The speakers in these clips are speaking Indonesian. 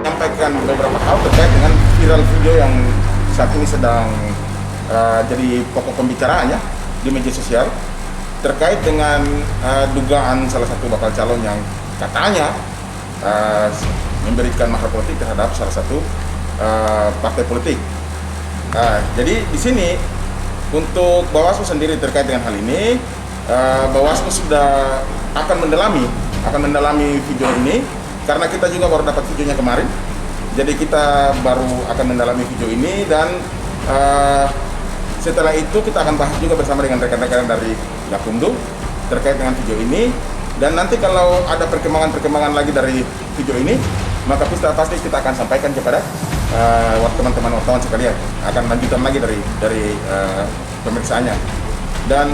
Menyampaikan beberapa hal terkait dengan viral video yang saat ini sedang jadi pokok pembicaraan ya di media sosial terkait dengan dugaan salah satu bakal calon yang katanya memberikan mahar politik terhadap salah satu partai politik. Jadi di sini untuk Bawaslu sendiri terkait dengan hal ini, Bawaslu sudah akan mendalami video ini karena kita juga baru dapat videonya kemarin. Jadi kita baru akan mendalami video ini dan setelah itu kita akan bahas juga bersama dengan rekan-rekan dari Gakumdu terkait dengan video ini. Dan nanti kalau ada perkembangan lagi dari video ini, maka pasti kita akan sampaikan kepada teman-teman wartawan sekalian. Akan lanjutan lagi dari pemeriksaannya. Dan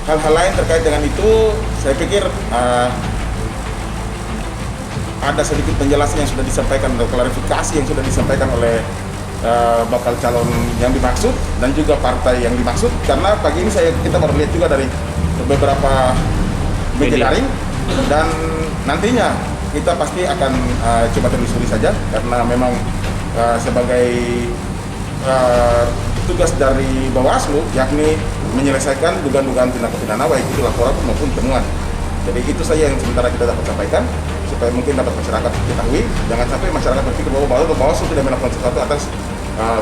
hal-hal lain terkait dengan itu, saya pikir ada sedikit penjelasan yang sudah disampaikan atau klarifikasi yang sudah disampaikan oleh bakal calon yang dimaksud dan juga partai yang dimaksud. Karena pagi ini kita baru lihat juga dari beberapa media daring dan nantinya kita pasti akan coba telusuri saja karena memang sebagai tugas dari Bawaslu yakni menyelesaikan dugaan-dugaan tindak pidana baik itu laporan maupun temuan. Jadi itu saja yang sementara kita dapat sampaikan supaya mungkin dapat masyarakat ketahui, jangan sampai masyarakat berpikir bahwa Bawaslu tidak melakukan sesuatu atas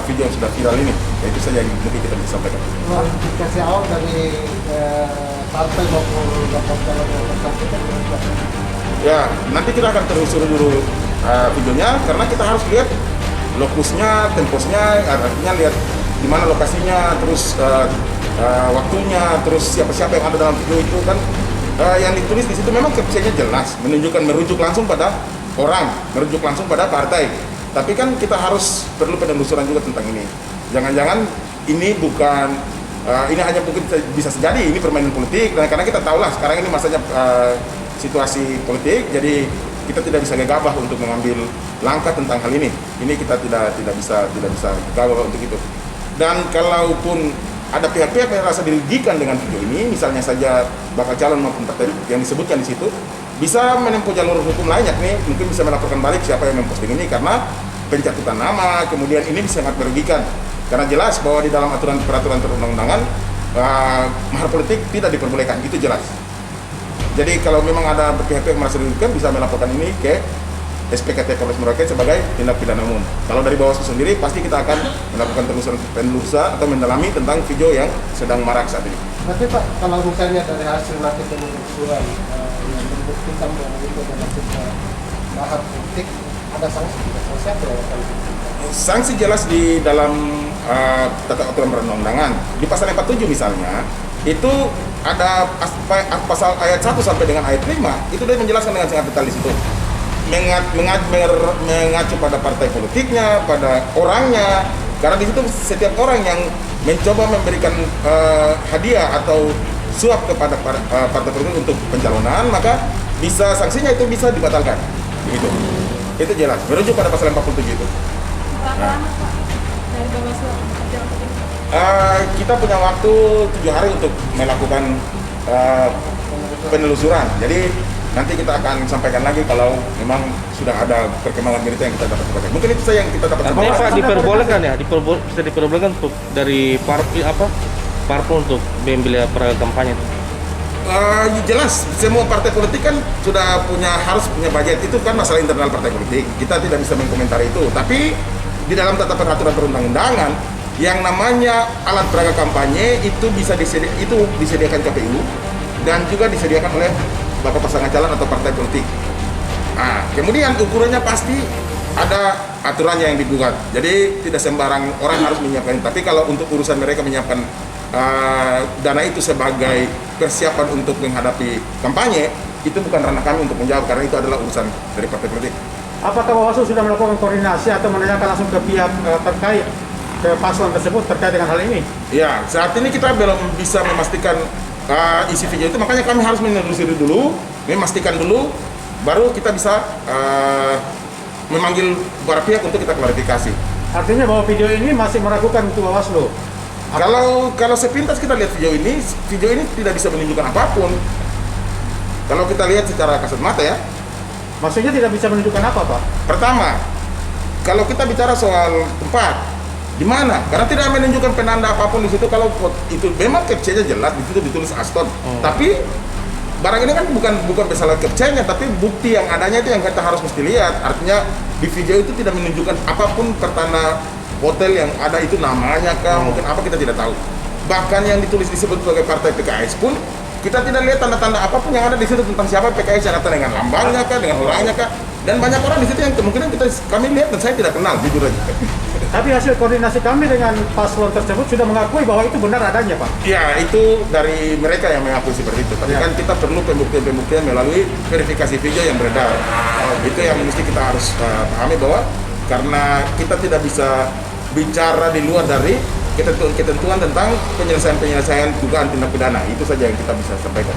video yang sudah viral ini. Ya, itu saja yang mungkin kita bisa sampaikan. Kasih awal dari partai maupun bakal calon yang bersangkutan. Ya, nanti kita akan telusuri dulu videonya karena kita harus lihat lokusnya, temposnya, artinya lihat di mana lokasinya, terus waktunya, terus siapa-siapa yang ada dalam video itu kan. Yang ditulis di situ memang captionnya jelas, merujuk langsung pada orang, merujuk langsung pada partai. Tapi kan kita harus perlu penelusuran juga tentang ini. Jangan-jangan ini bukan, ini hanya mungkin bisa terjadi ini permainan politik. Dan karena kita tahulah sekarang ini masanya situasi politik, jadi kita tidak bisa gegabah untuk mengambil langkah tentang hal ini. Ini kita tidak bisa gegabah untuk itu. Dan kalaupun ada pihak-pihak yang merasa dirugikan dengan video ini, misalnya saja bakal calon maupun partai yang disebutkan di situ, bisa menempuh jalur hukum lain, yakni mungkin bisa melaporkan balik siapa yang memposting ini karena pencatutan nama, kemudian ini bisa sangat merugikan. Karena jelas bahwa di dalam peraturan perundang-undangan mahar politik tidak diperbolehkan, itu jelas. Jadi kalau memang ada pihak-pihak yang merasa dirugikan, bisa melaporkan ini ke SPKT Polres Merauke sebagai tindak pidana umum. Kalau dari Bawaslu sendiri pasti kita akan melakukan penelusuran atau mendalami tentang video yang sedang marak saat ini. Berarti Pak, kalau misalnya dari hasil nanti penelusuran yang membuktikan bahwa itu adalah sebuah mahar politik, ada sanksi apa yang akan sanksi jelas di dalam tata aturan perundang-undangan. Di pasal 47 misalnya, itu ada pasal ayat 1 sampai dengan ayat 5, itu dia menjelaskan dengan sangat detail di situ. Mengacu pada partai politiknya, pada orangnya, karena di situ setiap orang yang mencoba memberikan hadiah atau suap kepada partai politik untuk pencalonan, maka bisa sanksinya itu bisa dibatalkan, begitu. Itu jelas, merujuk pada pasal 47 itu. Berapa lama Pak dari Bawaslu bekerja untuk ini? Kita punya waktu 7 hari untuk melakukan penelusuran. Jadi nanti kita akan sampaikan lagi kalau memang sudah ada perkembangan berita yang kita dapat sampaikan. Mungkin itu saja yang kita dapat sampaikan. Pak, diperbolehkan ya, bisa diperbolehkan dari parpol untuk membeli peragam kampanye itu? Jelas, semua partai politik kan sudah harus punya budget. Itu kan masalah internal partai politik. Kita tidak bisa mengomentari itu. Tapi di dalam tata peraturan perundang-undangan, yang namanya alat peraga kampanye itu disediakan KPU dan juga disediakan oleh bapak pasangan calon atau partai politik. Kemudian ukurannya pasti ada aturannya yang dibuat. Jadi tidak sembarang orang harus menyiapkan. Tapi kalau untuk urusan mereka menyiapkan dana itu sebagai persiapan untuk menghadapi kampanye, itu bukan ranah kami untuk menjawab karena itu adalah urusan dari partai politik. Apakah Bawaslu sudah melakukan koordinasi atau menanyakan langsung ke pihak terkait, ke paslon tersebut terkait dengan hal ini? Ya, saat ini kita belum bisa memastikan isi video itu, makanya kami harus menelusuri dulu, memastikan dulu, baru kita bisa memanggil para pihak untuk kita klarifikasi. Artinya bahwa video ini masih meragukan untuk Bawaslu? Kalau sepintas kita lihat video ini tidak bisa menunjukkan apapun. Kalau kita lihat secara kasat mata ya, Maksudnya tidak bisa menunjukkan apa, Pak? Pertama, kalau kita bicara soal tempat, di mana? Karena tidak menunjukkan penanda apapun di situ. Kalau itu memang captcha-nya jelas di situ ditulis Aston. Tapi barang ini kan bukan masalah captcha-nya, tapi bukti yang adanya itu yang kita harus mesti lihat. Artinya di video itu tidak menunjukkan apapun pertanda hotel yang ada itu namanya kah, mungkin apa kita tidak tahu. Bahkan yang ditulis disebut sebagai partai PKS pun kita tidak lihat tanda-tanda apapun yang ada di situ tentang siapa PKS, yang datang dengan lambangnya kah, dengan orangnya kah. Dan banyak orang di situ yang kemungkinan kami lihat dan saya tidak kenal, jujur aja. Tapi hasil koordinasi kami dengan paslon tersebut sudah mengakui bahwa itu benar adanya, Pak. Ya, itu dari mereka yang mengakui seperti itu. Tapi Ya. kan kita perlu pembuktian melalui verifikasi video yang beredar. Itu yang mesti kita harus pahami bahwa karena kita tidak bisa bicara di luar dari ketentuan tentang penyelesaian dugaan tindak pidana. Itu saja yang kita bisa sampaikan.